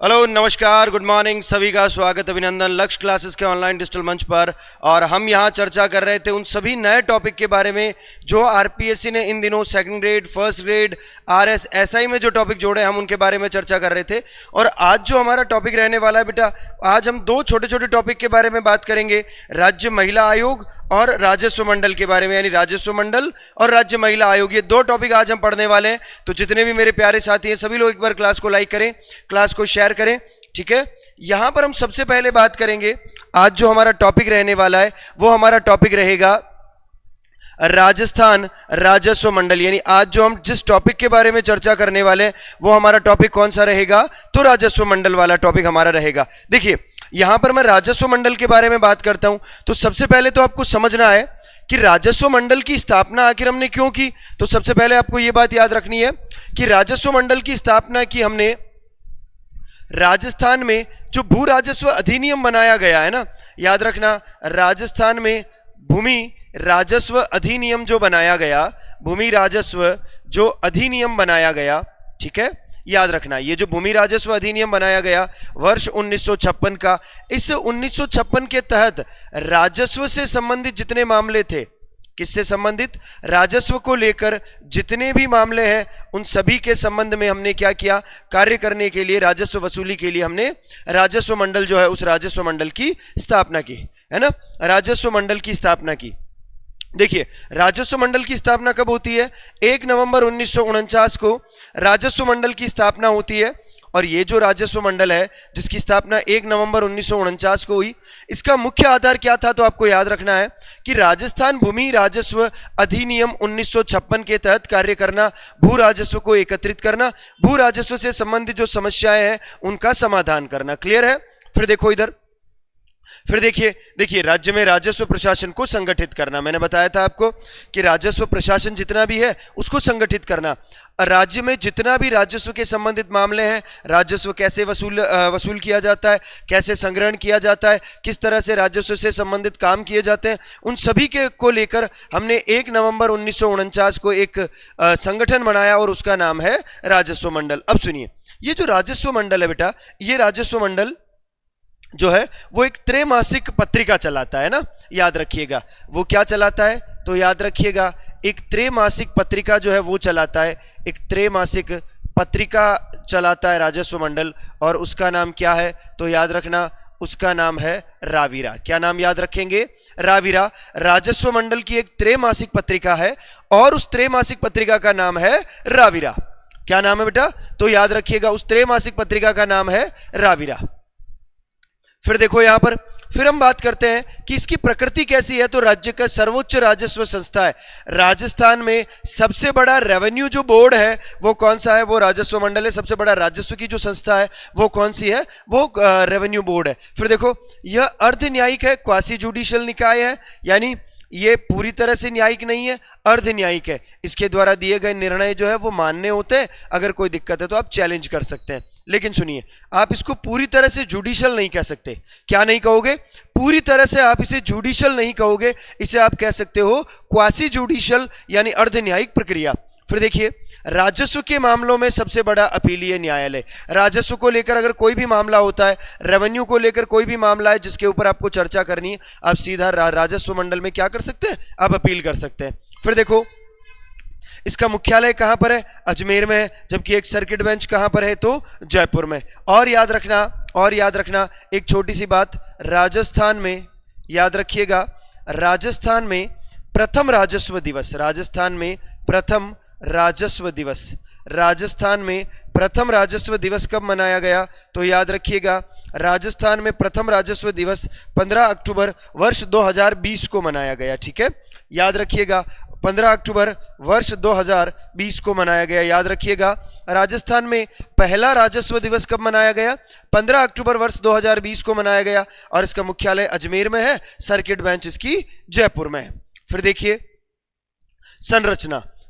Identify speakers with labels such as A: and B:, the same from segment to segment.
A: Hello, नमस्कार, good morning, सभी का स्वागत, अभिनंदन लक्ष्य क्लासेस के ऑनलाइन डिजिटल मंच पर। और हम यहाँ चर्चा कर रहे थे उन सभी नए टॉपिक के बारे में जो आरपीएससी ने इन दिनों second grade, first grade, RS, SI में जो टॉपिक जोड़े, हम उनके बारे में चर्चा कर रहे थे। और आज जो हमारा टॉपिक रहने वाला है बेटा, आज हम दो छोटे छोटे टॉपिक के बारे में बात करेंगे, राज्य महिला आयोग और राजस्व मंडल के बारे में, यानी राजस्व मंडल और राज्य महिला आयोग, ये दो टॉपिक आज हम पढ़ने वाले हैं। तो जितने भी मेरे प्यारे साथी हैं सभी लोग एक बार क्लास को लाइक करें, क्लास को शेयर करें, ठीक है। यहां पर हम सबसे पहले बात करेंगे, आज जो हमारा टॉपिक रहने वाला है वो हमारा टॉपिक रहेगा राजस्थान राजस्व मंडल। यानी आज जो हम जिस टॉपिक के बारे में चर्चा करने वाले हैं वो हमारा टॉपिक कौन सा रहेगा, तो राजस्व मंडल वाला टॉपिक हमारा रहेगा। देखिए यहां पर मैं राजस्व मंडल के बारे में बात करता हूं तो सबसे पहले तो आपको समझना है कि राजस्व मंडल की स्थापना आखिर हमने क्यों की। तो सबसे पहले आपको यह बात याद रखनी है कि राजस्व मंडल की स्थापना की हमने राजस्थान में जो भू राजस्व अधिनियम बनाया गया है ना, याद रखना, राजस्थान में भूमि राजस्व अधिनियम जो बनाया गया, भूमि राजस्व जो अधिनियम बनाया गया, ठीक है, याद रखना, ये जो भूमि राजस्व अधिनियम बनाया गया वर्ष 1956 का, इस 1956 के तहत राजस्व से संबंधित जितने मामले थे, किससे संबंधित, राजस्व को लेकर जितने भी मामले हैं उन सभी के संबंध में हमने क्या किया, कार्य करने के लिए, राजस्व वसूली के लिए हमने राजस्व मंडल जो है उस राजस्व मंडल की स्थापना की, है ना, राजस्व मंडल की स्थापना की। देखिए राजस्व मंडल की स्थापना कब होती है, 1 नवंबर 1949 को राजस्व मंडल की स्थापना होती है। और ये जो राजस्व मंडल है जिसकी स्थापना 1 नवंबर 1949 को हुई, इसका मुख्य आधार क्या था, तो आपको याद रखना है कि राजस्थान भूमि राजस्व अधिनियम 1956 के तहत कार्य करना, भू राजस्व को एकत्रित करना, भू राजस्व से संबंधित जो समस्याएं हैं उनका समाधान करना। क्लियर है। फिर देखो इधर, फिर देखिए राज्य में राजस्व प्रशासन को संगठित करना। मैंने बताया था आपको कि राजस्व प्रशासन जितना भी है उसको संगठित करना। राज्य में जितना भी राजस्व के संबंधित मामले हैं, राजस्व कैसे वसूल किया जाता है, कैसे संग्रहण किया जाता है, किस तरह से राजस्व से संबंधित काम किए जाते हैं, उन सभी के को लेकर हमने 1 नवंबर 1949 को एक संगठन बनाया और उसका नाम है राजस्व मंडल। अब सुनिए, ये जो राजस्व मंडल है बेटा, ये राजस्व मंडल जो है वो एक त्रैमासिक पत्रिका चलाता है ना, याद रखिएगा। वो क्या चलाता है, तो याद रखिएगा एक त्रैमासिक पत्रिका जो है वो चलाता है, एक त्रैमासिक पत्रिका चलाता है राजस्व मंडल, और उसका नाम क्या है, तो याद रखना उसका नाम है रावीरा। क्या नाम याद रखेंगे, रावीरा। राजस्व मंडल की एक त्रैमासिक पत्रिका है और उस त्रैमासिक पत्रिका का नाम है रावीरा। क्या नाम है बेटा, तो याद रखिएगा उस त्रैमासिक पत्रिका का नाम है रावीरा। फिर देखो यहां पर, फिर हम बात करते हैं कि इसकी प्रकृति कैसी है, तो राज्य का सर्वोच्च राजस्व संस्था है। राजस्थान में सबसे बड़ा रेवेन्यू जो बोर्ड है वो कौन सा है, वो राजस्व मंडल है। सबसे बड़ा राजस्व की जो संस्था है वो कौन सी है, वो रेवेन्यू बोर्ड है। फिर देखो यह अर्ध न्यायिक है, क्वासी जुडिशियल निकाय है, यानी ये पूरी तरह से न्यायिक नहीं है, अर्ध न्यायिक है। इसके द्वारा दिए गए निर्णय जो है वो मान्य होते हैं, अगर कोई दिक्कत है तो आप चैलेंज कर सकते हैं। लेकिन सुनिए, आप इसको पूरी तरह से जुडिशियल नहीं कह सकते। क्या नहीं कहोगे, पूरी तरह से आप इसे जुडिशियल नहीं कहोगे, इसे आप कह सकते हो क्वासी जुडिशियल, यानी अर्ध न्यायिक प्रक्रिया। फिर देखिए, राजस्व के मामलों में सबसे बड़ा अपीलीय न्यायालय। राजस्व को लेकर अगर कोई भी मामला होता है, रेवेन्यू को लेकर कोई भी मामला है जिसके ऊपर आपको चर्चा करनी है, आप सीधा राजस्व मंडल में क्या कर सकते हैं, आप अपील कर सकते हैं। फिर देखो इसका मुख्यालय कहां पर है, अजमेर में है, जबकि एक सर्किट बेंच कहां पर है, तो जयपुर में। और याद रखना एक छोटी सी बात, राजस्थान में याद रखिएगा, राजस्थान में प्रथम राजस्व दिवस, राजस्थान में प्रथम राजस्व दिवस, राजस्थान में प्रथम राजस्व दिवस कब मनाया गया, तो याद रखिएगा राजस्थान में प्रथम राजस्व दिवस 15 अक्टूबर वर्ष 2020 को मनाया गया। ठीक है, याद रखिएगा 15 अक्टूबर वर्ष 2020 को मनाया गया। याद रखिएगा राजस्थान में पहला राजस्व दिवस कब मनाया गया, 15 अक्टूबर वर्ष 2020 को मनाया गया, और इसका मुख्यालय अजमेर में है, सर्किट बेंच इसकी जयपुर में है। फिर देखिए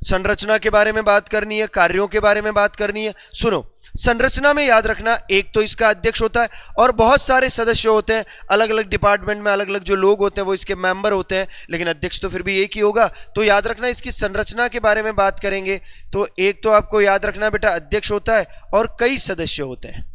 A: संरचना के बारे में बात करनी है, कार्यों के बारे में बात करनी है। सुनो, संरचना में याद रखना, एक तो इसका अध्यक्ष होता है और बहुत सारे सदस्य होते हैं, अलग अलग डिपार्टमेंट में अलग अलग जो लोग होते हैं वो इसके मेंबर होते हैं, लेकिन अध्यक्ष तो फिर भी एक ही होगा। तो याद रखना इसकी संरचना के बारे में बात करेंगे तो एक तो आपको याद रखना बेटा अध्यक्ष होता है और कई सदस्य होते हैं।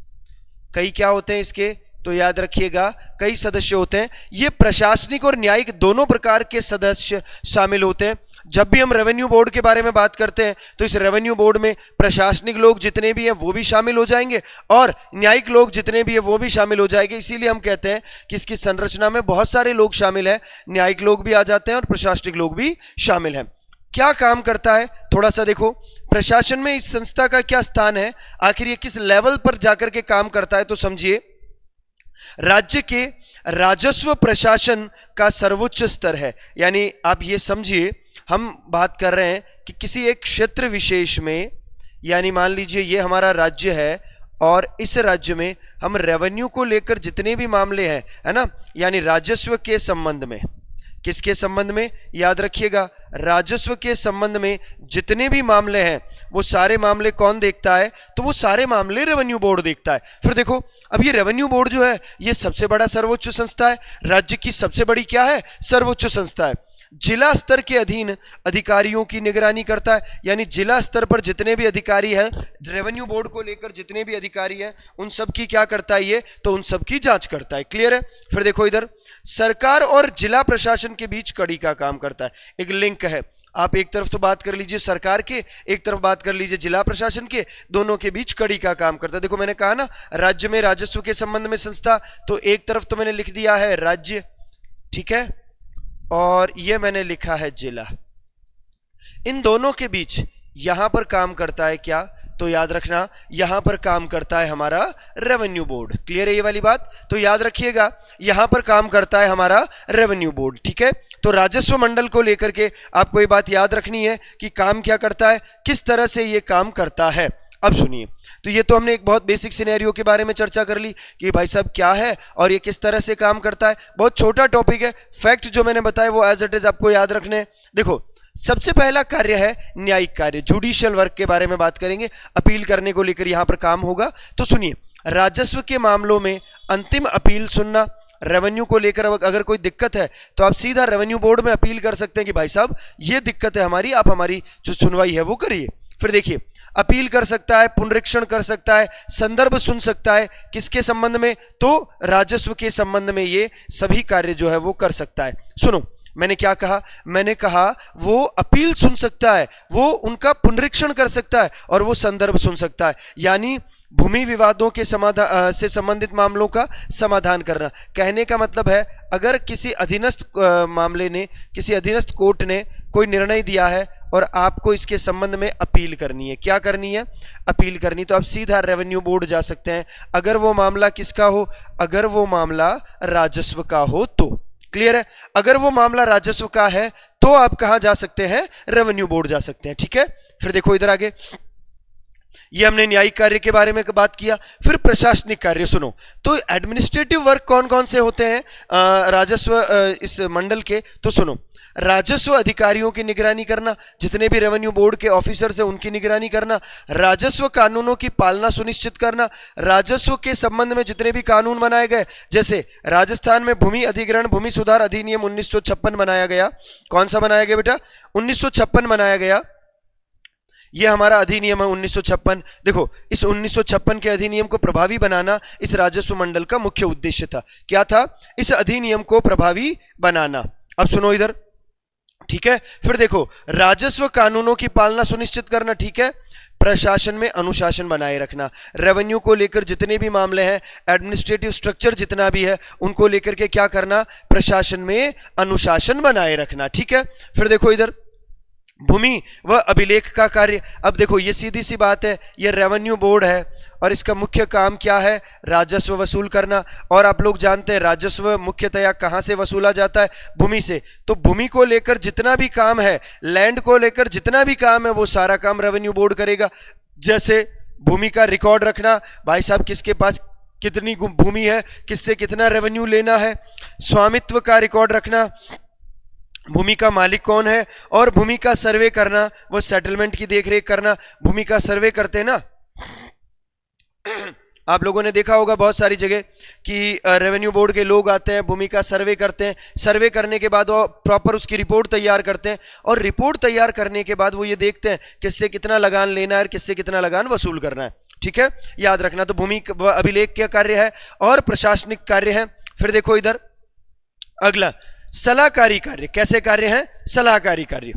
A: कई क्या होते हैं इसके, तो याद रखिएगा कई सदस्य होते हैं। ये प्रशासनिक और न्यायिक दोनों प्रकार के सदस्य शामिल होते हैं। जब भी हम रेवेन्यू बोर्ड के बारे में बात करते हैं तो इस रेवेन्यू बोर्ड में प्रशासनिक लोग जितने भी हैं वो भी शामिल हो जाएंगे और न्यायिक लोग जितने भी हैं वो भी शामिल हो जाएंगे। इसीलिए हम कहते हैं कि इसकी संरचना में बहुत सारे लोग शामिल हैं, न्यायिक लोग भी आ जाते हैं और प्रशासनिक लोग भी शामिल हैं। क्या काम करता है थोड़ा सा देखो, प्रशासन में इस संस्था का क्या स्थान है, आखिर ये किस लेवल पर जाकर के काम करता है, तो समझिए राज्य के राजस्व प्रशासन का सर्वोच्च स्तर है। यानी आप ये समझिए हम बात कर रहे हैं कि किसी एक क्षेत्र विशेष में, यानी मान लीजिए ये हमारा राज्य है और इस राज्य में हम रेवेन्यू को लेकर जितने भी मामले हैं, है ना, यानी राजस्व के संबंध में, किसके संबंध में, याद रखिएगा राजस्व के संबंध में जितने भी मामले हैं वो सारे मामले कौन देखता है, तो वो सारे मामले रेवेन्यू बोर्ड देखता है। फिर देखो अब ये रेवेन्यू बोर्ड जो है ये सबसे बड़ा सर्वोच्च संस्था है, राज्य की सबसे बड़ी क्या है, सर्वोच्च संस्था है। जिला स्तर के अधीन अधिकारियों की निगरानी करता है, यानी जिला स्तर पर जितने भी अधिकारी हैं, रेवेन्यू बोर्ड को लेकर जितने भी अधिकारी हैं उन सब की क्या करता है ये, तो उन सब की जांच करता है। क्लियर है। फिर देखो इधर सरकार और जिला प्रशासन के बीच कड़ी का काम करता है, एक लिंक है। आप एक तरफ तो बात कर लीजिए सरकार के, एक तरफ बात कर लीजिए जिला प्रशासन के, दोनों के बीच कड़ी का काम करता है। देखो मैंने कहा ना राज्य में राजस्व के संबंध में संस्था, तो एक तरफ तो मैंने लिख दिया है राज्य, ठीक है, और ये मैंने लिखा है जिला। इन दोनों के बीच यहां पर काम करता है क्या, तो याद रखना यहां पर काम करता है हमारा रेवेन्यू बोर्ड। क्लियर है ये वाली बात, तो याद रखिएगा यहां पर काम करता है हमारा रेवेन्यू बोर्ड। ठीक है, तो राजस्व मंडल को लेकर के आपको ये बात याद रखनी है कि काम क्या करता है, किस तरह से ये काम करता है। अब सुनिए, तो ये तो हमने एक बहुत बेसिक सिनेरियो के बारे में चर्चा कर ली कि भाई साहब क्या है और ये किस तरह से काम करता है। बहुत छोटा टॉपिक है, फैक्ट जो मैंने बताया वो एज इट इज आपको याद रखने हैं। देखो सबसे पहला कार्य है न्यायिक कार्य, जुडिशियल वर्क के बारे में बात करेंगे, अपील करने को लेकर यहां पर काम होगा। तो सुनिए, राजस्व के मामलों में अंतिम अपील सुनना, रेवेन्यू को लेकर अगर कोई दिक्कत है तो आप सीधा रेवेन्यू बोर्ड में अपील कर सकते हैं कि भाई साहब ये दिक्कत है हमारी, आप हमारी जो सुनवाई है वो करिए। फिर देखिए अपील कर सकता है, पुनरीक्षण कर सकता है, संदर्भ सुन सकता है, किसके संबंध में, तो राजस्व के संबंध में ये सभी कार्य जो है वो कर सकता है। सुनो मैंने क्या कहा, मैंने कहा वो अपील सुन सकता है, वो उनका पुनरीक्षण कर सकता है और वो संदर्भ सुन सकता है, यानी भूमि विवादों के समाधान से संबंधित मामलों का समाधान करना। कहने का मतलब है अगर किसी अधीनस्थ मामले ने, किसी अधीनस्थ कोर्ट ने कोई निर्णय दिया है और आपको इसके संबंध में अपील करनी है, क्या करनी है, अपील करनी, तो आप सीधा रेवेन्यू बोर्ड जा सकते हैं अगर वो मामला किसका हो, अगर वो मामला राजस्व का हो तो। क्लियर है, अगर वो मामला राजस्व का है तो आप कहां जा सकते हैं, रेवेन्यू बोर्ड जा सकते हैं। ठीक है, फिर देखो इधर आगे, ये हमने न्यायिक कार्य के बारे में बात किया। फिर प्रशासनिक कार्य सुनो, तो एडमिनिस्ट्रेटिव वर्क कौन कौन से होते हैं राजस्व इस मंडल के, तो सुनो, राजस्व अधिकारियों की निगरानी करना, जितने भी रेवेन्यू बोर्ड के ऑफिसर्स हैं उनकी निगरानी करना, राजस्व कानूनों की पालना सुनिश्चित करना, राजस्व के संबंध में जितने भी कानून बनाए गए, जैसे राजस्थान में भूमि अधिग्रहण भूमि सुधार अधिनियम 1956 बनाया गया। कौन सा बनाया गया बेटा, 1956 बनाया गया, यह हमारा अधिनियम है 1956। देखो इस 1956 के अधिनियम को प्रभावी बनाना इस राजस्व मंडल का मुख्य उद्देश्य था। क्या था, इस अधिनियम को प्रभावी बनाना। अब सुनो इधर, ठीक है, फिर देखो राजस्व कानूनों की पालना सुनिश्चित करना, ठीक है, प्रशासन में अनुशासन बनाए रखना, रेवेन्यू को लेकर जितने भी मामले हैं, एडमिनिस्ट्रेटिव स्ट्रक्चर जितना भी है उनको लेकर के क्या करना, प्रशासन में अनुशासन बनाए रखना। ठीक है, फिर देखो इधर भूमि व अभिलेख का कार्य। अब देखो ये सीधी सी बात है, ये रेवेन्यू बोर्ड है और इसका मुख्य काम क्या है, राजस्व वसूल करना। और आप लोग जानते हैं राजस्व मुख्यतया कहां से वसूला जाता है, भूमि से। तो भूमि को लेकर जितना भी काम है, लैंड को लेकर जितना भी काम है, वो सारा काम रेवेन्यू बोर्ड करेगा। जैसे भूमि का रिकॉर्ड रखना, भाई साहब किसके पास कितनी भूमि है, किससे कितना रेवेन्यू लेना है, स्वामित्व का रिकॉर्ड रखना, भूमि का मालिक कौन है, और भूमि का सर्वे करना, वो सेटलमेंट की देखरेख करना। भूमि का सर्वे करते हैं ना, आप लोगों ने देखा होगा बहुत सारी जगह कि रेवेन्यू बोर्ड के लोग आते हैं, भूमि का सर्वे करते हैं, सर्वे करने के बाद वो प्रॉपर उसकी रिपोर्ट तैयार करते हैं, और रिपोर्ट तैयार करने के बाद वो ये देखते हैं किससे कितना लगान लेना है और किससे कितना लगान वसूल करना है। ठीक है, याद रखना। तो भूमि अभिलेख क्या कार्य है और प्रशासनिक कार्य है। फिर देखो इधर अगला सलाहकारी कार्य। कैसे कार्य है? सलाहकारी कार्य।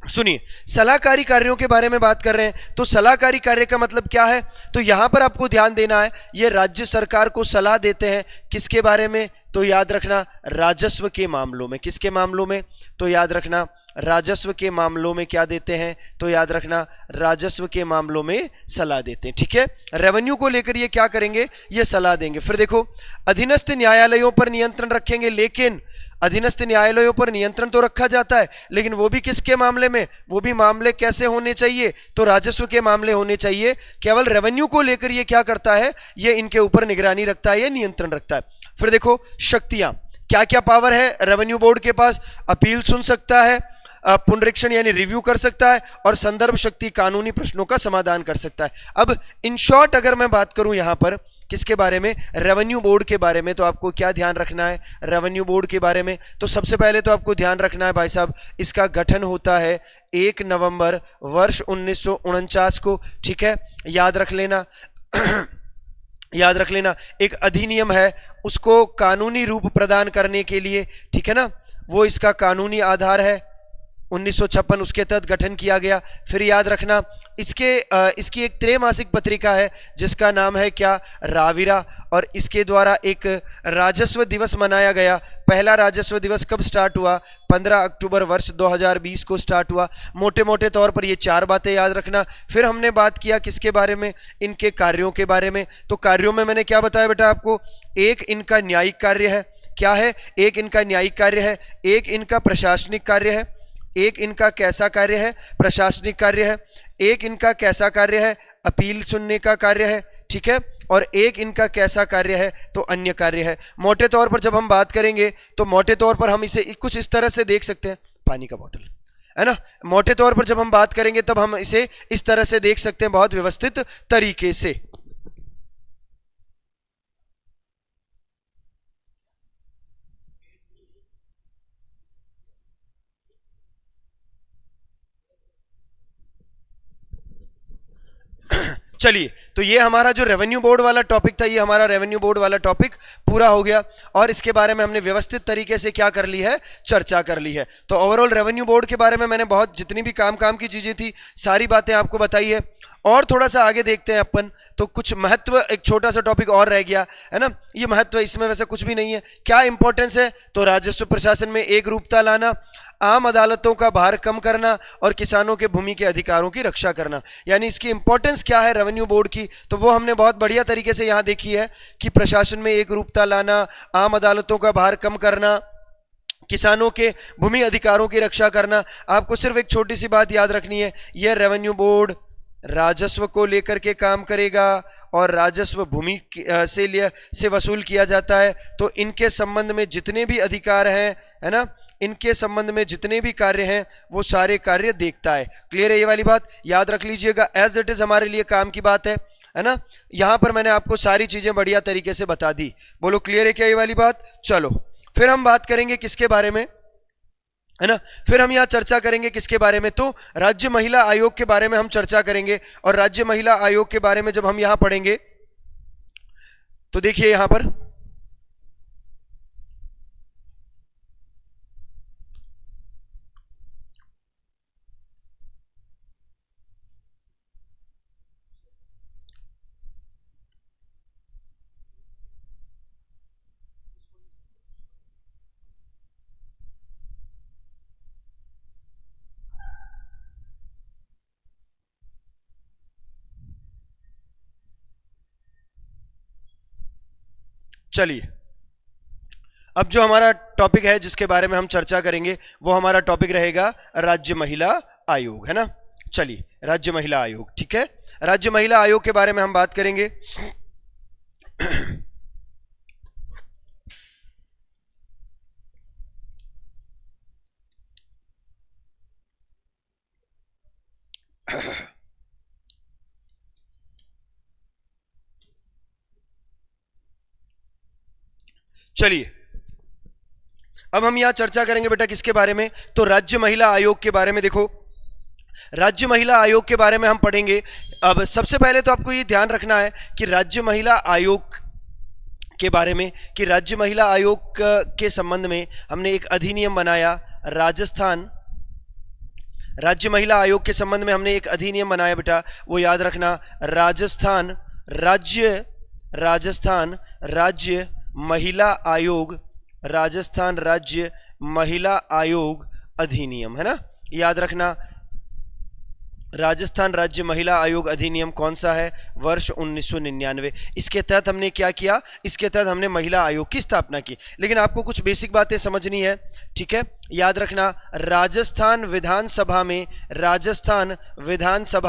A: सुनिए, सलाहकारी कार्यों के बारे में बात कर रहे हैं, तो सलाहकारी कार्य का मतलब क्या है? तो यहां पर आपको ध्यान देना है, ये राज्य सरकार को सलाह देते हैं किसके बारे में? तो याद रखना राजस्व के मामलों में। किसके मामलों में? तो याद रखना राजस्व के मामलों में क्या देते हैं? तो याद रखना राजस्व के मामलों में सलाह देते हैं। ठीक है, रेवेन्यू को लेकर ये क्या करेंगे? ये सलाह देंगे। फिर देखो अधीनस्थ न्यायालयों पर नियंत्रण रखेंगे, लेकिन अधीनस्थ न्यायालयों पर नियंत्रण तो रखा जाता है, लेकिन वो भी किसके मामले में? वो भी मामले कैसे होने चाहिए? तो राजस्व के मामले होने चाहिए। केवल रेवेन्यू को लेकर ये क्या करता है? ये इनके ऊपर निगरानी रखता है, ये नियंत्रण रखता है। फिर देखो शक्तियां, क्या क्या पावर है रेवेन्यू बोर्ड के पास? अपील सुन सकता है, पुनरीक्षण यानी रिव्यू कर सकता है, और संदर्भ शक्ति कानूनी प्रश्नों का समाधान कर सकता है। अब इन शॉर्ट अगर मैं बात करूं यहां पर किसके बारे में? रेवेन्यू बोर्ड के बारे में, तो आपको क्या ध्यान रखना है रेवेन्यू बोर्ड के बारे में? तो सबसे पहले तो आपको ध्यान रखना है भाई साहब, इसका गठन होता है 1 नवंबर वर्ष 1949 को। ठीक है, याद रख लेना याद रख लेना एक अधिनियम है, उसको कानूनी रूप प्रदान करने के लिए, ठीक है ना, वो इसका कानूनी आधार है 1956, उसके तहत गठन किया गया। फिर याद रखना इसकी एक त्रैमासिक पत्रिका है जिसका नाम है क्या? राविरा, और इसके द्वारा एक राजस्व दिवस मनाया गया। पहला राजस्व दिवस कब स्टार्ट हुआ? 15 अक्टूबर वर्ष 2020 को स्टार्ट हुआ। मोटे मोटे तौर पर ये 4 बातें याद रखना। फिर हमने बात किया किसके बारे में? इनके कार्यों के बारे में। तो कार्यों में मैंने क्या बताया बेटा आपको? एक इनका न्यायिक कार्य है। क्या है? एक इनका न्यायिक कार्य है, एक इनका प्रशासनिक कार्य है। एक इनका कैसा कार्य है? प्रशासनिक कार्य है। एक इनका कैसा कार्य है? अपील सुनने का कार्य है। ठीक है, और एक इनका कैसा कार्य है? तो अन्य कार्य है। मोटे तौर पर जब हम बात करेंगे तो मोटे तौर पर हम इसे कुछ इस तरह से देख सकते हैं, पानी का बोतल है ना। मोटे तौर पर जब हम बात करेंगे तब हम इसे इस तरह से देख सकते हैं, बहुत व्यवस्थित तरीके से। चलिए, तो ये हमारा जो रेवेन्यू बोर्ड वाला टॉपिक था, ये हमारा रेवेन्यू बोर्ड वाला टॉपिक पूरा हो गया, और इसके बारे में हमने व्यवस्थित तरीके से क्या कर ली है? चर्चा कर ली है। तो ओवरऑल रेवेन्यू बोर्ड के बारे में मैंने बहुत जितनी भी काम की चीजें थी सारी बातें आपको बताई है। और थोड़ा सा आगे देखते हैं अपन, तो कुछ महत्व, एक छोटा सा टॉपिक और रह गया है ना। ये महत्व, इसमें वैसे कुछ भी नहीं है। क्या इंपॉर्टेंस है? तो राजस्व प्रशासन में एक रूपता लाना, आम अदालतों का भार कम करना, और किसानों के भूमि के अधिकारों की रक्षा करना। यानी इसकी इंपॉर्टेंस क्या है रेवेन्यू बोर्ड की, तो वो हमने बहुत बढ़िया तरीके से यहां देखी है कि प्रशासन में एक रूपता लाना, आम अदालतों का भार कम करना, किसानों के भूमि अधिकारों की रक्षा करना। आपको सिर्फ एक छोटी सी बात याद रखनी है, यह रेवेन्यू बोर्ड राजस्व को लेकर के काम करेगा, और राजस्व भूमि से वसूल किया जाता है। तो इनके संबंध में जितने भी अधिकार हैं, है ना, इनके संबंध में जितने भी कार्य हैं वो सारे कार्य देखता है। क्लियर है ये वाली बात? याद रख लीजिएगा, एज इट इज हमारे लिए काम की बात है ना। यहां पर मैंने आपको सारी चीजें बढ़िया तरीके से बता दी। बोलो क्लियर है क्या ये वाली बात? चलो फिर हम बात करेंगे किसके बारे में, है ना। फिर हम यहाँ चर्चा करेंगे किसके बारे में? तो राज्य महिला आयोग के बारे में हम चर्चा करेंगे। और राज्य महिला आयोग के बारे में जब हम यहां पढ़ेंगे तो देखिए यहां पर चलिए, अब जो हमारा टॉपिक है जिसके बारे में हम चर्चा करेंगे वो हमारा टॉपिक रहेगा राज्य महिला आयोग, है ना। चलिए, राज्य महिला आयोग, ठीक है। राज्य महिला आयोग के बारे में हम बात करेंगे। चलिए, अब हम यहां चर्चा करेंगे बेटा किसके बारे में? तो राज्य महिला आयोग के बारे में। देखो राज्य महिला आयोग के बारे में हम पढ़ेंगे। अब सबसे पहले तो आपको ये ध्यान रखना है कि राज्य महिला आयोग के बारे में, कि राज्य महिला आयोग के संबंध में हमने एक अधिनियम बनाया। राजस्थान राज्य महिला आयोग के संबंध में हमने एक अधिनियम बनाया बेटा, वो याद रखना। राजस्थान राज्य महिला आयोग, राजस्थान राज्य महिला आयोग अधिनियम, है ना, याद रखना। राजस्थान राज्य महिला आयोग अधिनियम कौन सा है? वर्ष 1999। इसके तहत हमने क्या किया? इसके तहत हमने महिला आयोग की स्थापना की। लेकिन आपको कुछ बेसिक बातें समझनी है, ठीक है, याद रखना। राजस्थान विधानसभा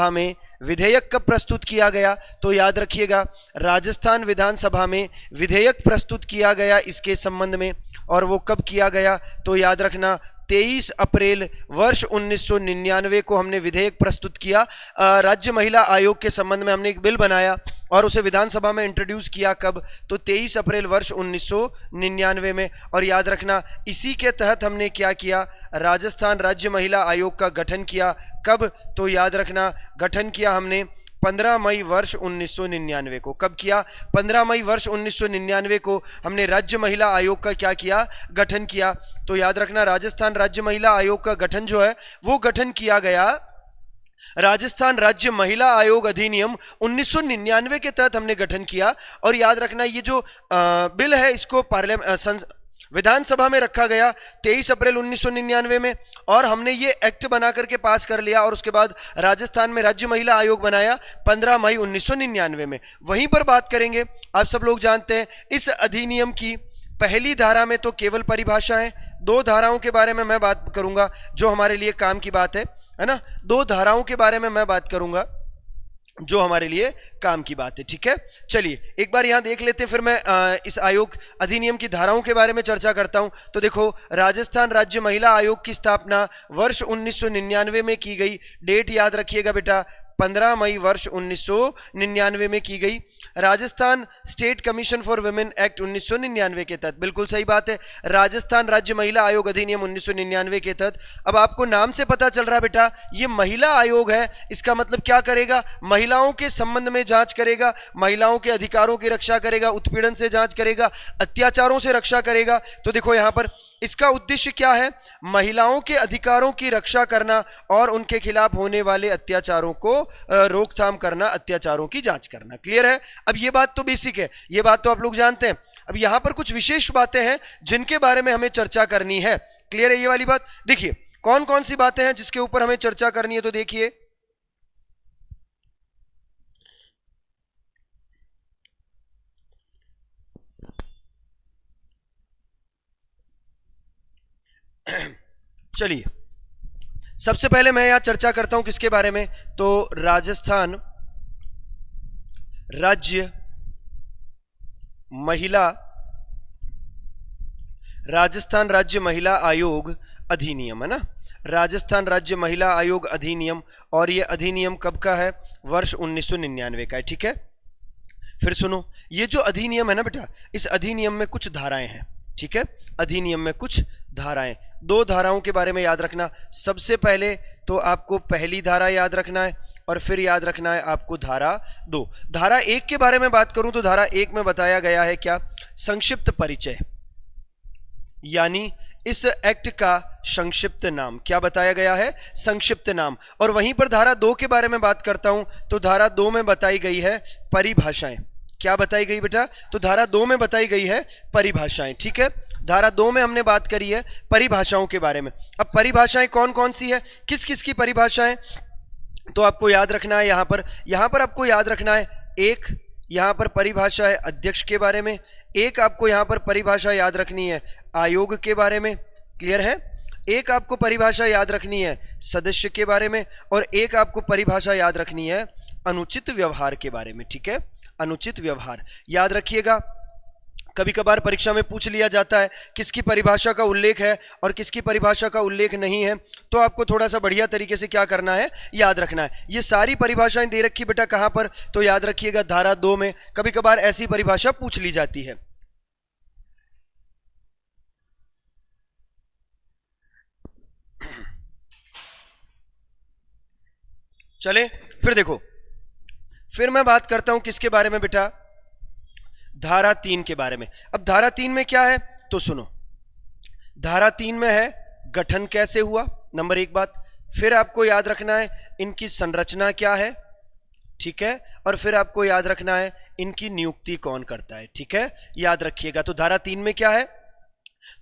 A: में विधेयक कब प्रस्तुत किया गया? तो याद रखिएगा, राजस्थान विधानसभा में विधेयक प्रस्तुत किया गया इसके संबंध में, और वो कब किया गया? तो याद रखना 23 अप्रैल वर्ष 1999 को हमने विधेयक प्रस्तुत किया। राज्य महिला आयोग के संबंध में हमने एक बिल बनाया और उसे विधानसभा में इंट्रोड्यूस किया। कब? तो 23 अप्रैल वर्ष 1999 में। और याद रखना इसी के तहत हमने क्या किया? राजस्थान राज्य महिला आयोग का गठन किया। कब? तो याद रखना गठन किया हमने 15 मई वर्ष 1999 को। कब किया? 15 मई वर्ष 1999 को हमने राज्य महिला आयोग का क्या किया? गठन किया। तो याद रखना राजस्थान राज्य महिला आयोग का गठन जो है वो गठन किया गया राजस्थान राज्य महिला आयोग अधिनियम 1999 के तहत हमने गठन किया। और याद रखना ये जो बिल है इसको विधानसभा में रखा गया 23 अप्रैल 1999 में, और हमने ये एक्ट बना करके पास कर लिया। और उसके बाद राजस्थान में राज्य महिला आयोग बनाया 15 मई 1999 में। वहीं पर बात करेंगे, आप सब लोग जानते हैं इस अधिनियम की पहली धारा में तो केवल परिभाषाएं, 2 धाराओं के बारे में मैं बात करूंगा जो हमारे लिए काम की बात है ना। 2 धाराओं के बारे में मैं बात करूंगा जो हमारे लिए काम की बात है, ठीक है। चलिए एक बार यहां देख लेते हैं, फिर मैं इस आयोग अधिनियम की धाराओं के बारे में चर्चा करता हूं। तो देखो, राजस्थान राज्य महिला आयोग की स्थापना वर्ष 1999 में की गई। डेट याद रखिएगा बेटा, 15 मई वर्ष 1999 में की गई। Rajasthan state commission for women act 1999 के तहत, बिल्कुल सही बात है, राजस्थान राज्य महिला आयोग अधिनियम 1999 के तहत। अब आपको नाम से पता चल रहा है बेटा ये महिला आयोग है, इसका मतलब क्या करेगा? महिलाओं के संबंध में जांच करेगा, महिलाओं के अधिकारों की रक्षा करेगा, उत्पीड़न से जांच करेगा, अत्याचारों से रक्षा करेगा। तो देखो यहां पर इसका उद्देश्य क्या है? महिलाओं के अधिकारों की रक्षा करना और उनके खिलाफ होने वाले अत्याचारों को रोकथाम करना, अत्याचारों की जांच करना। क्लियर है? अब ये बात तो बेसिक है, ये बात तो आप लोग जानते हैं। अब यहां पर कुछ विशेष बातें हैं जिनके बारे में हमें चर्चा करनी है। क्लियर है ये वाली बात? देखिए कौन कौन सी बातें हैं जिसके ऊपर हमें चर्चा करनी है। तो देखिए, चलिए सबसे पहले मैं यहां चर्चा करता हूं किसके बारे में? तो राजस्थान राज्य महिला आयोग अधिनियम, है ना, राजस्थान राज्य महिला आयोग अधिनियम। और यह अधिनियम कब का है? वर्ष 1999 का है, ठीक है। फिर सुनो, ये जो अधिनियम है ना बेटा, इस अधिनियम में कुछ धाराएं हैं, ठीक है। अधिनियम में कुछ धाराएं, 2 धाराओं के बारे में याद रखना। सबसे पहले तो आपको पहली धारा याद रखना है और फिर याद रखना है आपको धारा 2। धारा 1 के बारे में बात करूं तो धारा 1 में बताया गया है क्या? संक्षिप्त परिचय, यानी इस एक्ट का संक्षिप्त नाम। क्या बताया गया है? संक्षिप्त नाम। और वहीं पर धारा 2 के बारे में बात करता हूं तो धारा 2 में बताई गई है परिभाषाएं। क्या बताई गई बेटा? तो धारा 2 में बताई गई है परिभाषाएं, ठीक है। धारा 2 में हमने बात करी है परिभाषाओं के बारे में। अब परिभाषाएं कौन कौन सी है, किस किस की परिभाषाएं? तो आपको याद रखना है यहां पर आपको याद रखना है, एक यहां पर परिभाषा है अध्यक्ष के बारे में, एक आपको यहां पर परिभाषा याद रखनी है आयोग के बारे में। क्लियर है? एक आपको परिभाषा याद रखनी है सदस्य के बारे में, और एक आपको परिभाषा याद रखनी है अनुचित व्यवहार के बारे में, ठीक है। अनुचित व्यवहार याद रखिएगा। कभी कभार परीक्षा में पूछ लिया जाता है किसकी परिभाषा का उल्लेख है और किसकी परिभाषा का उल्लेख नहीं है, तो आपको थोड़ा सा बढ़िया तरीके से क्या करना है, याद रखना है। ये सारी परिभाषाएं दे रखी बेटा कहां पर? तो याद रखिएगा धारा 2 में। कभी कभार ऐसी परिभाषा पूछ ली जाती है। चले फिर देखो, फिर मैं बात करता हूं किसके बारे में बेटा, धारा 3 के बारे में। अब धारा 3 में क्या है तो सुनो, धारा 3 में है गठन कैसे हुआ, नंबर 1 बात। फिर आपको याद रखना है इनकी संरचना क्या है, ठीक है, और फिर आपको याद रखना है इनकी नियुक्ति कौन करता है, ठीक है, याद रखिएगा। तो धारा 3 में क्या है,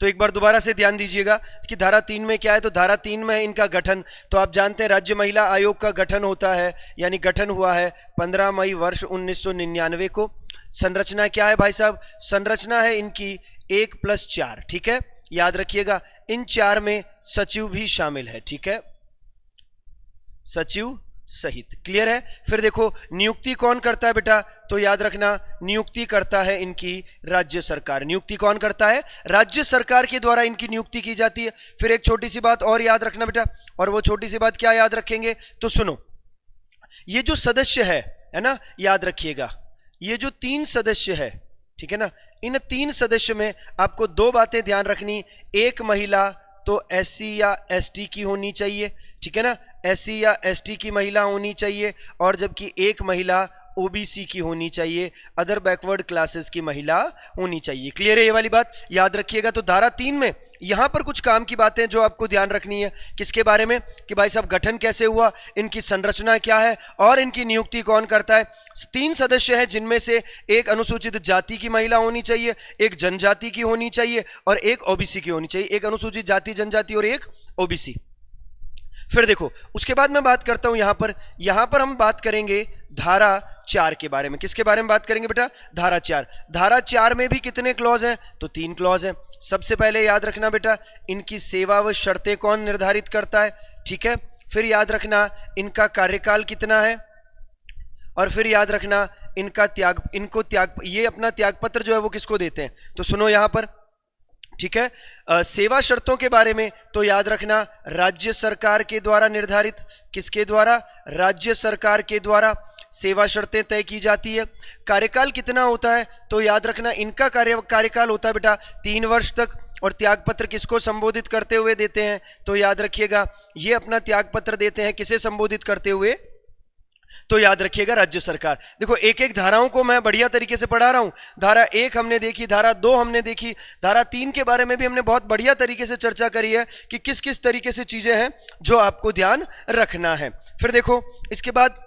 A: तो एक बार दोबारा से ध्यान दीजिएगा कि धारा 3 में क्या है। तो धारा 3 में है इनका गठन। तो आप जानते हैं राज्य महिला आयोग का गठन होता है, यानी गठन हुआ है 15 मई वर्ष 1999 को। संरचना क्या है भाई साहब, संरचना है इनकी 1+4, ठीक है, याद रखिएगा। इन 4 में सचिव भी शामिल है, ठीक है, सचिव सहित, क्लियर है। फिर देखो नियुक्ति कौन करता है बेटा, तो याद रखना नियुक्ति करता है इनकी राज्य सरकार। नियुक्ति कौन करता है, राज्य सरकार के द्वारा इनकी नियुक्ति की जाती है। फिर एक छोटी सी बात और याद रखना बेटा, और वो छोटी सी बात क्या याद रखेंगे, तो सुनो, ये जो सदस्य है ना, याद रखिएगा, ये जो 3 सदस्य है, ठीक है ना, इन 3 सदस्य में आपको 2 बातें ध्यान रखनी। एक महिला तो एससी या एसटी की होनी चाहिए, ठीक है ना, एससी या एसटी की महिला होनी चाहिए, और जबकि एक महिला ओबीसी की होनी चाहिए, अदर बैकवर्ड क्लासेस की महिला होनी चाहिए। क्लियर है ये वाली बात, याद रखिएगा। तो धारा 3 में यहां पर कुछ काम की बातें जो आपको ध्यान रखनी है, किसके बारे में, कि भाई साहब गठन कैसे हुआ, इनकी संरचना क्या है, और इनकी नियुक्ति कौन करता है। 3 सदस्य हैं जिनमें से एक अनुसूचित जाति की महिला होनी चाहिए, एक जनजाति की होनी चाहिए, और एक ओबीसी की होनी चाहिए। एक अनुसूचित जाति जनजाति और एक ओबीसी। फिर देखो उसके बाद मैं बात करता हूं यहां पर हम बात करेंगे धारा 4 के बारे में। किसके बारे में बात करेंगे बेटा, धारा 4। धारा 4 में भी कितने क्लॉज हैं, तो 3 क्लॉज हैं। सबसे पहले याद रखना बेटा इनकी सेवा व शर्तें कौन निर्धारित करता है, ठीक है। फिर याद रखना इनका कार्यकाल कितना है, और फिर याद रखना ये अपना त्यागपत्र जो है वो किसको देते हैं। तो सुनो यहां पर, ठीक है, सेवा शर्तों के बारे में तो याद रखना राज्य सरकार के द्वारा निर्धारित, किसके द्वारा, राज्य सरकार के द्वारा सेवा शर्तें तय की जाती है। कार्यकाल कितना होता है, तो याद रखना इनका कार्यकाल होता है बेटा 3 वर्ष तक। और त्यागपत्र किसको संबोधित करते हुए देते हैं, तो याद रखिएगा ये अपना त्यागपत्र देते हैं किसे संबोधित करते हुए, तो याद रखिएगा राज्य सरकार। देखो एक एक धाराओं को मैं बढ़िया तरीके से पढ़ा रहा हूं। धारा 1 हमने देखी, धारा 2 हमने देखी, धारा 3 के बारे में भी हमने बहुत बढ़िया तरीके से चर्चा करी है कि किस किस तरीके से चीजें हैं जो आपको ध्यान रखना है। फिर देखो इसके बाद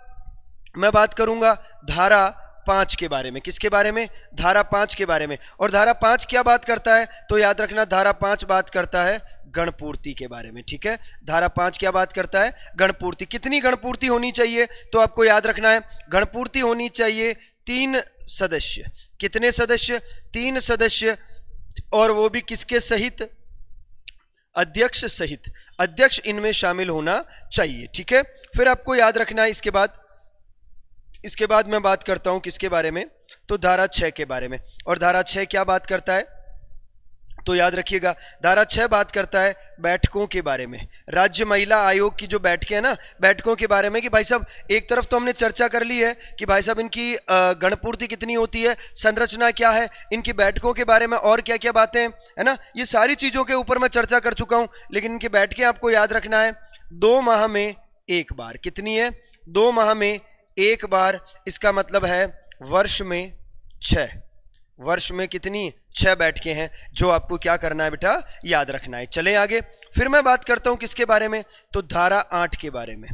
A: मैं बात करूंगा धारा 5 के बारे में। किसके बारे में, धारा 5 के बारे में। और धारा 5 क्या बात करता है, तो याद रखना धारा 5 बात करता है गणपूर्ति के बारे में, ठीक है। धारा 5 क्या बात करता है, गणपूर्ति। कितनी गणपूर्ति होनी चाहिए, तो आपको याद रखना है गणपूर्ति होनी चाहिए 3 सदस्य। कितने सदस्य, 3 सदस्य, और वो भी किसके सहित, अध्यक्ष सहित। अध्यक्ष इनमें शामिल होना चाहिए, ठीक है। फिर आपको याद रखना है इसके बाद मैं बात करता हूं किसके बारे में, तो धारा 6 के बारे में। और धारा 6 क्या बात करता है, तो याद रखिएगा धारा 6 बात करता है बैठकों के बारे में। राज्य महिला आयोग की जो बैठकें हैं ना, बैठकों के बारे में, कि भाई साहब एक तरफ तो हमने चर्चा कर ली है कि भाई साहब इनकी गणपूर्ति कितनी होती है, संरचना क्या है, इनकी बैठकों के बारे में और क्या क्या बातें हैं, है ना, ये सारी चीजों के ऊपर मैं चर्चा कर चुका हूं। लेकिन इनकी बैठकें आपको याद रखना है 2 माह में 1 बार। कितनी है, 2 माह में 1 बार। इसका मतलब है वर्ष में 6, वर्ष में कितनी, 6 बैठकें हैं जो आपको क्या करना है बेटा, याद रखना है। चले आगे, फिर मैं बात करता हूं किसके बारे में, तो धारा 8 के बारे में।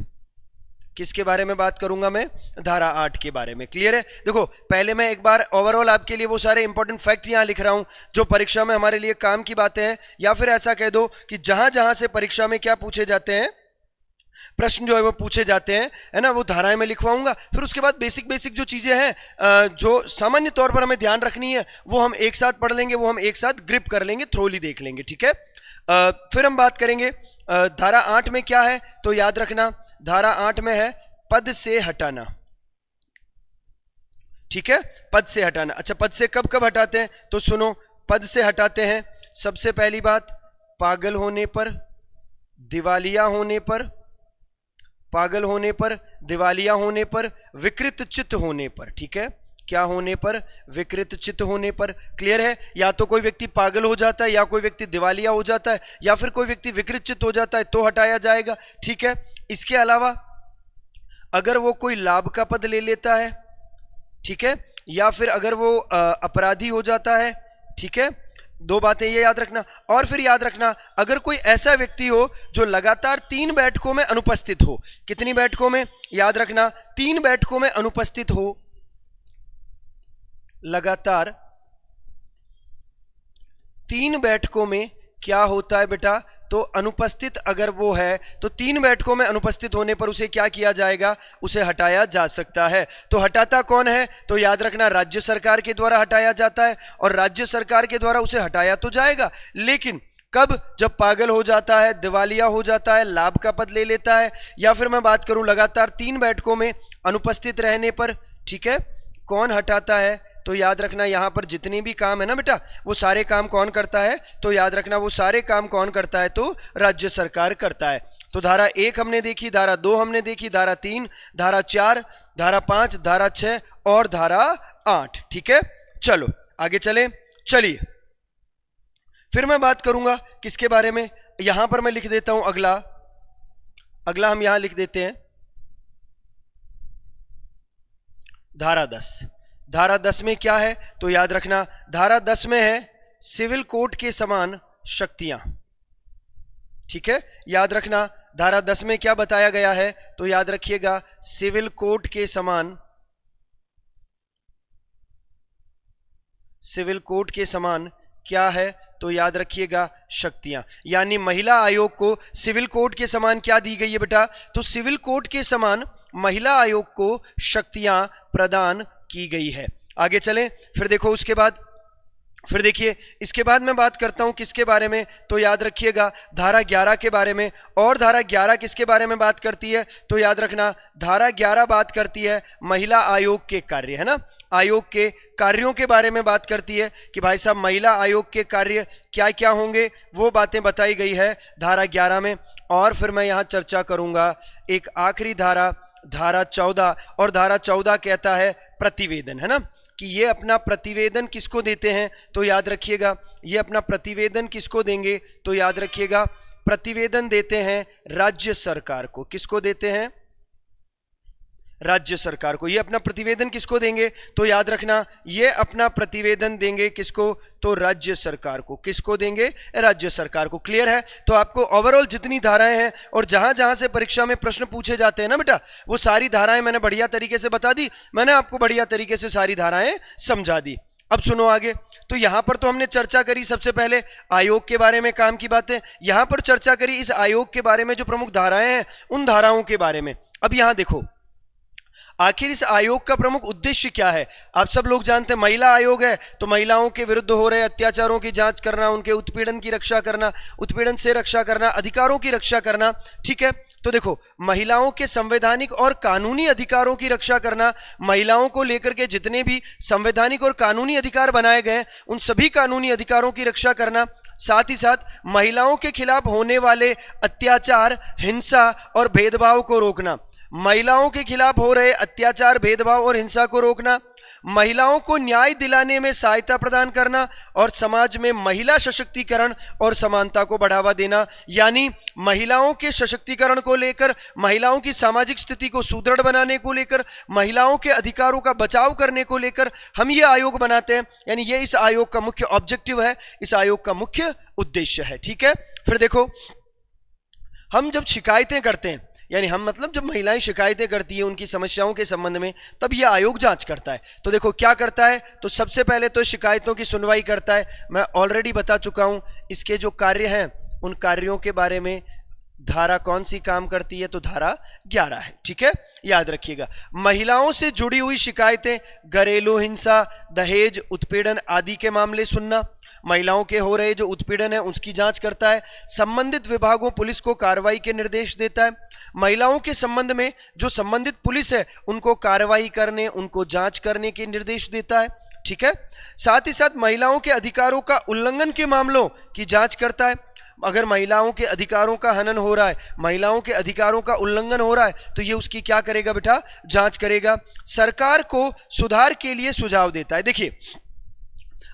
A: किसके बारे में बात करूंगा मैं, धारा 8 के बारे में। क्लियर है। देखो पहले मैं एक बार ओवरऑल आपके लिए वो सारे इंपॉर्टेंट फैक्ट यहां लिख रहा हूं जो परीक्षा में हमारे लिए काम की बातें हैं, या फिर ऐसा कह दो कि जहां जहां से परीक्षा में क्या पूछे जाते हैं, प्रश्न जो है वो पूछे जाते हैं, है ना, वो धाराएं में लिखवाऊंगा। फिर उसके बाद बेसिक जो चीजें हैं जो सामान्य तौर पर हमें ध्यान रखनी है वो हम एक साथ पढ़ लेंगे, वो हम एक साथ ग्रिप कर लेंगे, थ्रोली देख लेंगे, ठीक है। फिर हम बात करेंगे धारा 8 में क्या है, तो याद रखना धारा 8 में है पद से हटाना, ठीक है, पद से हटाना। अच्छा पद से कब कब हटाते हैं, तो सुनो, पद से हटाते हैं सबसे पहली बात पागल होने पर, दिवालिया होने पर, पागल होने पर, दिवालिया होने पर, विकृत चित्त होने पर, ठीक है, क्या होने पर, विकृत चित्त होने पर। क्लियर है, या तो कोई व्यक्ति पागल हो जाता है, या कोई व्यक्ति दिवालिया हो जाता है, या फिर कोई व्यक्ति विकृत चित्त हो जाता है तो हटाया जाएगा, ठीक है। इसके अलावा अगर वो कोई लाभ का पद ले लेता है, ठीक है, या फिर अगर वो अपराधी हो जाता है, ठीक है, दो बातें ये याद रखना। और फिर याद रखना अगर कोई ऐसा व्यक्ति हो जो लगातार 3 बैठकों में अनुपस्थित हो। कितनी बैठकों में? याद रखना 3 बैठकों में अनुपस्थित हो, लगातार 3 बैठकों में क्या होता है बेटा? तो अनुपस्थित अगर वो है तो 3 बैठकों में अनुपस्थित होने पर उसे क्या किया जाएगा? उसे हटाया जा सकता है। तो हटाता कौन है? तो याद रखना राज्य सरकार के द्वारा हटाया जाता है, और राज्य सरकार के द्वारा उसे हटाया तो जाएगा, लेकिन कब? जब पागल हो जाता है, दिवालिया हो जाता है, लाभ का पद ले लेता है, या फिर मैं बात करूं लगातार 3 बैठकों में अनुपस्थित रहने पर, ठीक है। कौन हटाता है? तो याद रखना यहां पर जितने भी काम है ना बेटा, वो सारे काम कौन करता है? तो याद रखना वो सारे काम कौन करता है? तो राज्य सरकार करता है। तो धारा 1 हमने देखी, धारा 2 हमने देखी, धारा 3, धारा 4, धारा 5, धारा 6 और धारा 8, ठीक है। चलो आगे चलें। चलिए फिर मैं बात करूंगा किसके बारे में? यहां पर मैं लिख देता हूं अगला हम यहां लिख देते हैं धारा 10। धारा 10 में क्या है? तो याद रखना धारा 10 में है सिविल कोर्ट के समान शक्तियां, ठीक है। याद रखना धारा 10 में क्या बताया गया है? तो याद रखिएगा सिविल कोर्ट के समान, सिविल कोर्ट के समान क्या है? तो याद रखिएगा शक्तियां। यानी महिला आयोग को सिविल कोर्ट के समान क्या दी गई है बेटा? तो सिविल कोर्ट के समान महिला आयोग को शक्तियां प्रदान की गई है। आगे चलें। फिर देखो उसके बाद, फिर देखिए इसके बाद मैं बात करता हूं किसके बारे में? तो याद रखिएगा धारा 11 के बारे में। और धारा 11 किसके बारे में बात करती है? तो याद रखना धारा 11 बात करती है महिला आयोग के कार्य, है ना, आयोग के कार्यों के बारे में बात करती है कि भाई साहब महिला आयोग के कार्य क्या क्या होंगे, वो बातें बताई गई है धारा 11 में। और फिर मैं यहां चर्चा करूंगा एक आखिरी धारा, धारा 14। और धारा 14 कहता है प्रतिवेदन, है ना, कि ये अपना प्रतिवेदन किसको देते हैं? तो याद रखिएगा ये अपना प्रतिवेदन किसको देंगे? तो याद रखिएगा प्रतिवेदन देते हैं राज्य सरकार को। किसको देते हैं? राज्य सरकार को। ये अपना प्रतिवेदन किसको देंगे? तो याद रखना ये अपना प्रतिवेदन देंगे किसको? तो राज्य सरकार को। किसको देंगे? राज्य सरकार को। क्लियर है? तो आपको ओवरऑल जितनी धाराएं हैं और जहां जहां से परीक्षा में प्रश्न पूछे जाते हैं ना बेटा, वो सारी धाराएं मैंने बढ़िया तरीके से बता दी, मैंने आपको बढ़िया तरीके से सारी धाराएं समझा दी। अब सुनो आगे। तो यहां पर तो हमने चर्चा करी सबसे पहले आयोग के बारे में, काम की बातें। यहां पर चर्चा करी इस आयोग के बारे में जो प्रमुख धाराएं हैं उन धाराओं के बारे में। अब यहां देखो आखिर इस आयोग का प्रमुख उद्देश्य क्या है? आप सब लोग जानते हैं महिला आयोग है तो महिलाओं के विरुद्ध हो रहे अत्याचारों की जांच करना, उनके उत्पीड़न की रक्षा करना, उत्पीड़न से रक्षा करना, अधिकारों की रक्षा करना, ठीक है। तो देखो महिलाओं के संवैधानिक और कानूनी अधिकारों की रक्षा करना, महिलाओं को लेकर के जितने भी संवैधानिक और कानूनी अधिकार बनाए गए उन सभी कानूनी अधिकारों की रक्षा करना, साथ ही साथ महिलाओं के खिलाफ होने वाले अत्याचार, हिंसा और भेदभाव को रोकना, महिलाओं के खिलाफ हो रहे अत्याचार, भेदभाव और हिंसा को रोकना, महिलाओं को न्याय दिलाने में सहायता प्रदान करना और समाज में महिला सशक्तिकरण और समानता को बढ़ावा देना। यानी महिलाओं के सशक्तिकरण को लेकर, महिलाओं की सामाजिक स्थिति को सुदृढ़ बनाने को लेकर, महिलाओं के अधिकारों का बचाव करने को लेकर हम ये आयोग बनाते हैं। यानी ये इस आयोग का मुख्य ऑब्जेक्टिव है, इस आयोग का मुख्य उद्देश्य है, ठीक है। फिर देखो हम जब शिकायतें करते हैं, यानी हम मतलब जब महिलाएं शिकायतें करती है उनकी समस्याओं के संबंध में, तब यह आयोग जांच करता है। तो देखो क्या करता है? तो सबसे पहले तो शिकायतों की सुनवाई करता है। मैं ऑलरेडी बता चुका हूं इसके जो कार्य हैं उन कार्यों के बारे में। धारा कौन सी काम करती है? तो धारा 11 है, ठीक है, याद रखिएगा। महिलाओं से जुड़ी हुई शिकायतें, घरेलू हिंसा, दहेज, उत्पीड़न आदि के मामले सुनना, महिलाओं के हो रहे जो उत्पीड़न है उसकी जांच करता है, संबंधित विभागों पुलिस को कार्रवाई के निर्देश देता है, महिलाओं के संबंध में जो संबंधित पुलिस है उनको कार्रवाई करने, उनको जांच करने के निर्देश देता है, ठीक है। साथ ही साथ महिलाओं के अधिकारों का उल्लंघन के मामलों की जांच करता है। अगर महिलाओं के अधिकारों का हनन हो रहा है, महिलाओं के अधिकारों का उल्लंघन हो रहा है, तो ये उसकी क्या करेगा बेटा? जांच करेगा। सरकार को सुधार के लिए सुझाव देता है। देखिए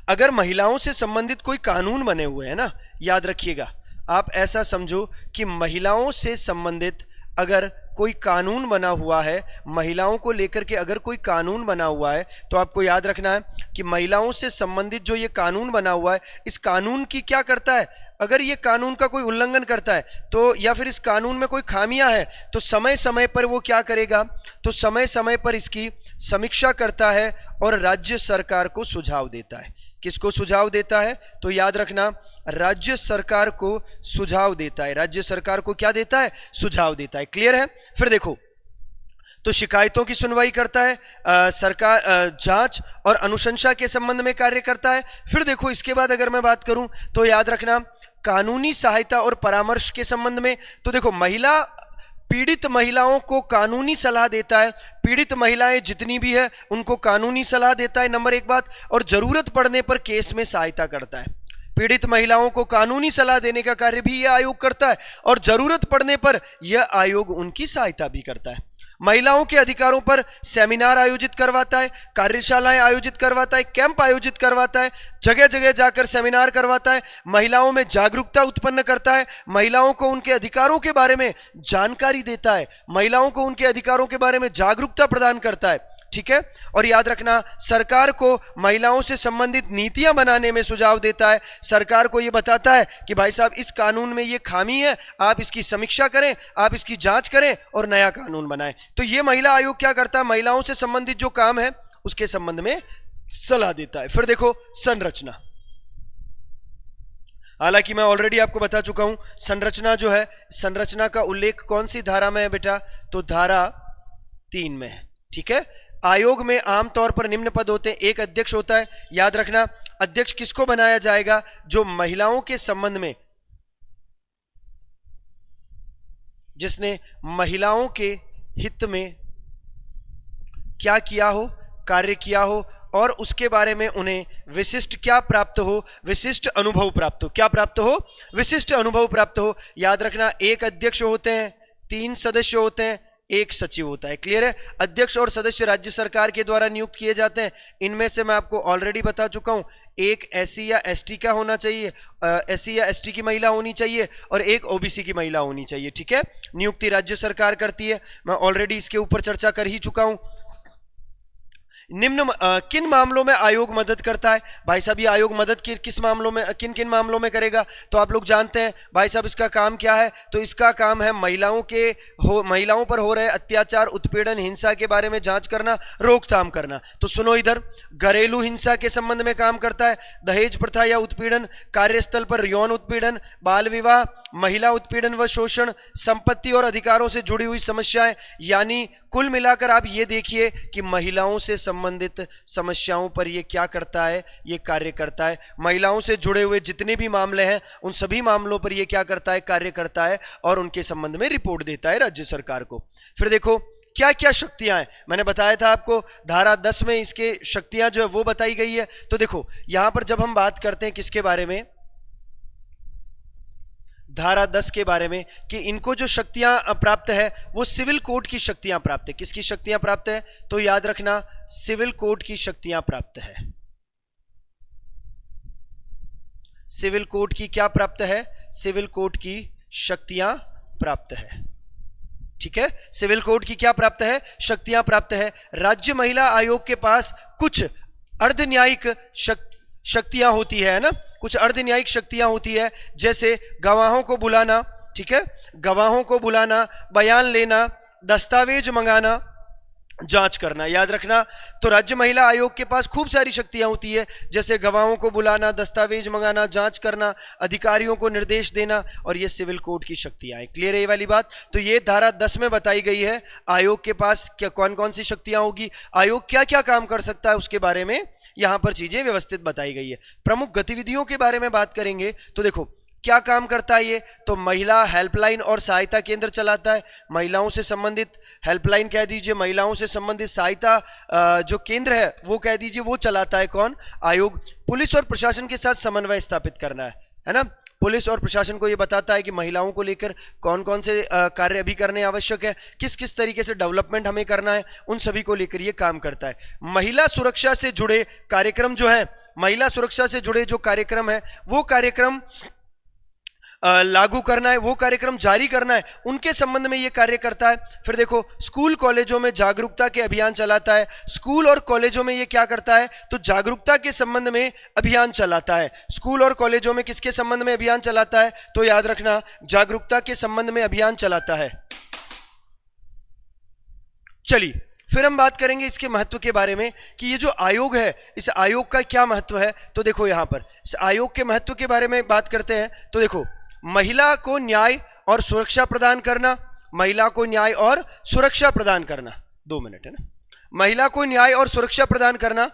A: अगर महिलाओं से संबंधित कोई कानून बने हुए हैं ना, याद रखिएगा, आप ऐसा समझो कि महिलाओं से संबंधित अगर कोई कानून बना हुआ है, महिलाओं को लेकर के अगर कोई कानून बना हुआ है, तो आपको याद रखना है कि महिलाओं से संबंधित जो ये कानून बना हुआ है, इस कानून की क्या करता है, अगर ये कानून का कोई उल्लंघन करता है तो, या फिर इस कानून में कोई खामियां है, तो समय समय पर वो क्या करेगा, तो समय समय पर इसकी समीक्षा करता है और राज्य सरकार को सुझाव देता है। किसको सुझाव देता है, तो याद रखना राज्य सरकार को सुझाव देता है। राज्य सरकार को क्या देता है, सुझाव देता है। क्लियर है। फिर देखो, तो शिकायतों की सुनवाई करता है, सरकार जांच और अनुशंसा के संबंध में कार्य करता है। फिर देखो इसके बाद अगर मैं बात करूं तो याद रखना कानूनी सहायता और परामर्श के संबंध में, तो देखो पीड़ित महिलाओं को कानूनी सलाह देता है, पीड़ित महिलाएं जितनी भी है उनको कानूनी सलाह देता है, नंबर एक बात, और जरूरत पड़ने पर केस में सहायता करता है। पीड़ित महिलाओं को कानूनी सलाह देने का कार्य भी यह आयोग करता है और जरूरत पड़ने पर यह आयोग उनकी सहायता भी करता है। महिलाओं के अधिकारों पर सेमिनार आयोजित करवाता है, कार्यशालाएं आयोजित करवाता है, कैंप आयोजित करवाता है, जगह जगह जाकर सेमिनार करवाता है, महिलाओं में जागरूकता उत्पन्न करता है, महिलाओं को उनके अधिकारों के बारे में जानकारी देता है, महिलाओं को उनके अधिकारों के बारे में जागरूकता प्रदान करता है। ठीक है। और याद रखना सरकार को महिलाओं से संबंधित नीतियां बनाने में सुझाव देता है। सरकार को यह बताता है कि भाई साहब इस कानून में यह खामी है, आप इसकी समीक्षा करें, आप इसकी जांच करें और नया कानून बनाएं। तो यह महिला आयोग क्या करता है, महिलाओं से संबंधित जो काम है उसके संबंध में सलाह देता है। फिर देखो संरचना, हालांकि मैं ऑलरेडी आपको बता चुका हूं संरचना जो है, संरचना का उल्लेख कौन सी धारा में है बेटा, तो धारा 3 में है। ठीक है। आयोग में आमतौर पर निम्न पद होते हैं, एक अध्यक्ष होता है। याद रखना अध्यक्ष किसको बनाया जाएगा, जो महिलाओं के संबंध में, जिसने महिलाओं के हित में क्या किया हो, कार्य किया हो और उसके बारे में उन्हें विशिष्ट क्या प्राप्त हो, विशिष्ट अनुभव प्राप्त हो। क्या प्राप्त हो, विशिष्ट अनुभव प्राप्त हो। याद रखना एक अध्यक्ष होते हैं, 3 सदस्य होते हैं, एक सचिव होता है। क्लियर है। अध्यक्ष और सदस्य राज्य सरकार के द्वारा नियुक्त किए जाते हैं। इनमें से मैं आपको ऑलरेडी बता चुका हूं, एक एससी या एसटी का होना चाहिए, एससी या एसटी की महिला होनी चाहिए और एक ओबीसी की महिला होनी चाहिए। ठीक है। नियुक्ति राज्य सरकार करती है, मैं ऑलरेडी इसके ऊपर चर्चा कर ही चुका हूं। किन मामलों में आयोग मदद करता है, भाई साहब ये आयोग मदद किस मामलों में, किन किन मामलों में करेगा, तो आप लोग जानते हैं भाई साहब इसका काम क्या है, तो इसका काम है महिलाओं पर हो रहे अत्याचार, उत्पीड़न, हिंसा के बारे में जांच करना, रोकथाम करना। तो सुनो इधर, घरेलू हिंसा के संबंध में काम करता है, दहेज प्रथा या उत्पीड़न, कार्यस्थल पर यौन उत्पीड़न, बाल विवाह, महिला उत्पीड़न व शोषण, संपत्ति और अधिकारों से जुड़ी हुई समस्याएं। यानी कुल मिलाकर आप ये देखिए कि महिलाओं से संबंधित समस्याओं पर यह क्या करता है, यह कार्य करता है। महिलाओं से जुड़े हुए जितने भी मामले हैं उन सभी मामलों पर यह क्या करता है, कार्य करता है और उनके संबंध में रिपोर्ट देता है राज्य सरकार को। फिर देखो क्या क्या शक्तियां हैं, मैंने बताया था आपको धारा 10 में इसके शक्तियां जो है वो बताई गई है। तो देखो यहां पर जब हम बात करते हैं किसके बारे में, धारा 10 के बारे में, कि इनको जो शक्तियां प्राप्त है वो सिविल कोड की शक्तियां प्राप्त है। किसकी शक्तियां प्राप्त है, तो याद रखना सिविल कोड की शक्तियां प्राप्त है। सिविल कोड की क्या प्राप्त है, सिविल कोड की शक्तियां प्राप्त है। ठीक है। सिविल कोड की क्या प्राप्त है, शक्तियां प्राप्त है। राज्य महिला आयोग के पास कुछ अर्धन्यायिक शक्तियां होती है ना, कुछ अर्धन्यायिक शक्तियां होती है, जैसे गवाहों को बुलाना, ठीक है, गवाहों को बुलाना, बयान लेना, दस्तावेज मंगाना, जांच करना। याद रखना तो राज्य महिला आयोग के पास खूब सारी शक्तियां होती है, जैसे गवाहों को बुलाना, दस्तावेज मंगाना, जांच करना, अधिकारियों को निर्देश देना, और ये सिविल कोड की शक्तियां हैं। क्लियर है ये वाली बात। तो ये धारा 10 में बताई गई है आयोग के पास क्या कौन कौन सी शक्तियां होगी, आयोग क्या क्या काम कर सकता है, उसके बारे में यहां पर चीजें व्यवस्थित बताई गई है। प्रमुख गतिविधियों के बारे में बात करेंगे तो देखो क्या काम करता है ये, तो महिला हेल्पलाइन और सहायता केंद्र चलाता है। महिलाओं से संबंधित हेल्पलाइन कह दीजिए, महिलाओं से संबंधित सहायता जो केंद्र है वो कह दीजिए, वो चलाता है कौन, आयोग। पुलिस और प्रशासन के साथ समन्वय स्थापित करना है ना। पुलिस और प्रशासन को यह बताता है कि महिलाओं को लेकर कौन कौन से कार्य अभी करने आवश्यक है, किस किस तरीके से डेवलपमेंट हमें करना है, उन सभी को लेकर यह काम करता है। महिला सुरक्षा से जुड़े कार्यक्रम जो है, महिला सुरक्षा से जुड़े जो कार्यक्रम है वो कार्यक्रम लागू करना है, वो कार्यक्रम जारी करना है, उनके संबंध में ये कार्य करता है। फिर देखो स्कूल कॉलेजों में जागरूकता के अभियान चलाता है। स्कूल और कॉलेजों में ये क्या करता है, तो जागरूकता के संबंध में अभियान चलाता है। स्कूल और कॉलेजों में किसके संबंध में अभियान चलाता है, तो याद रखना जागरूकता के संबंध में अभियान चलाता है। चलिए फिर हम बात करेंगे इसके महत्व के बारे में कि ये जो आयोग है, इस आयोग का क्या महत्व है। तो देखो यहां पर इस आयोग के महत्व के बारे में बात करते हैं। तो देखो महिला को न्याय और सुरक्षा प्रदान करना, महिला को न्याय और सुरक्षा प्रदान करना, 2 मिनट है ना, महिला को न्याय और सुरक्षा प्रदान करना।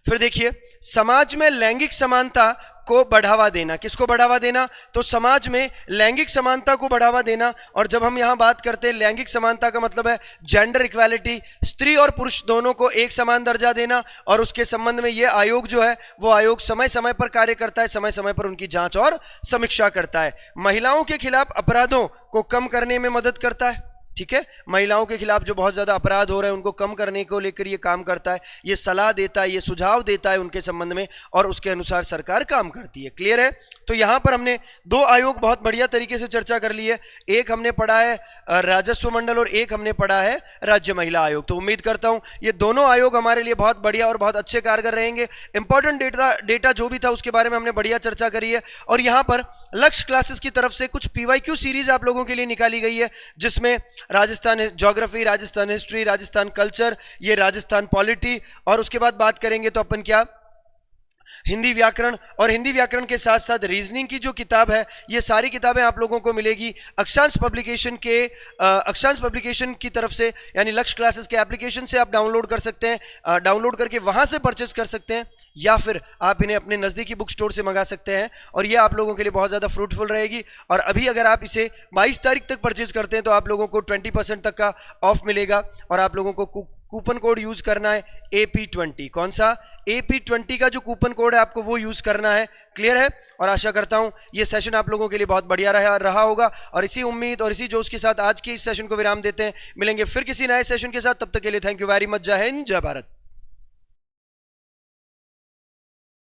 A: फिर देखिए समाज में लैंगिक समानता को बढ़ावा देना। किसको बढ़ावा देना, तो समाज में लैंगिक समानता को बढ़ावा देना। और जब हम यहां बात करते हैं लैंगिक समानता का मतलब है जेंडर इक्वालिटी, स्त्री और पुरुष दोनों को एक समान दर्जा देना। और उसके संबंध में यह आयोग जो है वो आयोग समय समय पर कार्य करता है, समय समय पर उनकी जांच और समीक्षा करता है। महिलाओं के खिलाफ अपराधों को कम करने में मदद करता है। ठीक है, महिलाओं के खिलाफ जो बहुत ज्यादा अपराध हो रहे हैं उनको कम करने को लेकर ये काम करता है, ये सलाह देता है, ये सुझाव देता है उनके संबंध में, और उसके अनुसार सरकार काम करती है। क्लियर है। तो यहां पर हमने 2 आयोग बहुत बढ़िया तरीके से चर्चा कर ली है। एक हमने पढ़ा है राजस्व मंडल और एक हमने पढ़ा है राज्य महिला आयोग। तो उम्मीद करता हूं ये दोनों आयोग हमारे लिए बहुत बढ़िया और बहुत अच्छे कारगर रहेंगे। इंपॉर्टेंट डेटा जो भी था उसके बारे में हमने बढ़िया चर्चा करी है। और यहां पर लक्ष्य क्लासेस की तरफ से कुछ PYQ सीरीज आप लोगों के लिए निकाली गई है, जिसमें Rajasthan geography, Rajasthan history, Rajasthan culture, ये राजस्थान पॉलिटी, और उसके बाद बात करेंगे तो अपन क्या हिंदी व्याकरण, और हिंदी व्याकरण के साथ साथ रीजनिंग की जो किताब है, ये सारी किताबें आप लोगों को मिलेगी अक्षांश पब्लिकेशन की तरफ से, यानी लक्ष्य क्लासेस के एप्लीकेशन से आप डाउनलोड कर सकते हैं। डाउनलोड करके वहां से परचेज कर सकते हैं, या फिर आप इन्हें अपने नजदीकी बुक स्टोर से मंगा सकते हैं, और ये आप लोगों के लिए बहुत ज्यादा फ्रूटफुल रहेगी। और अभी अगर आप इसे 22 तारीख तक परचेज करते हैं तो आप लोगों को 20% तक का ऑफ मिलेगा, और आप लोगों को कूपन कोड यूज करना है AP20। कौन सा, AP20 का जो कूपन कोड है आपको वो यूज करना है। क्लियर है। और आशा करता हूं ये सेशन आप लोगों के लिए बहुत बढ़िया रहा होगा, और इसी उम्मीद और इसी जोश के साथ आज के इस सेशन को विराम देते हैं। मिलेंगे फिर किसी नए सेशन के साथ, तब तक के लिए थैंक यू वेरी मच। जय हिंद, जय भारत।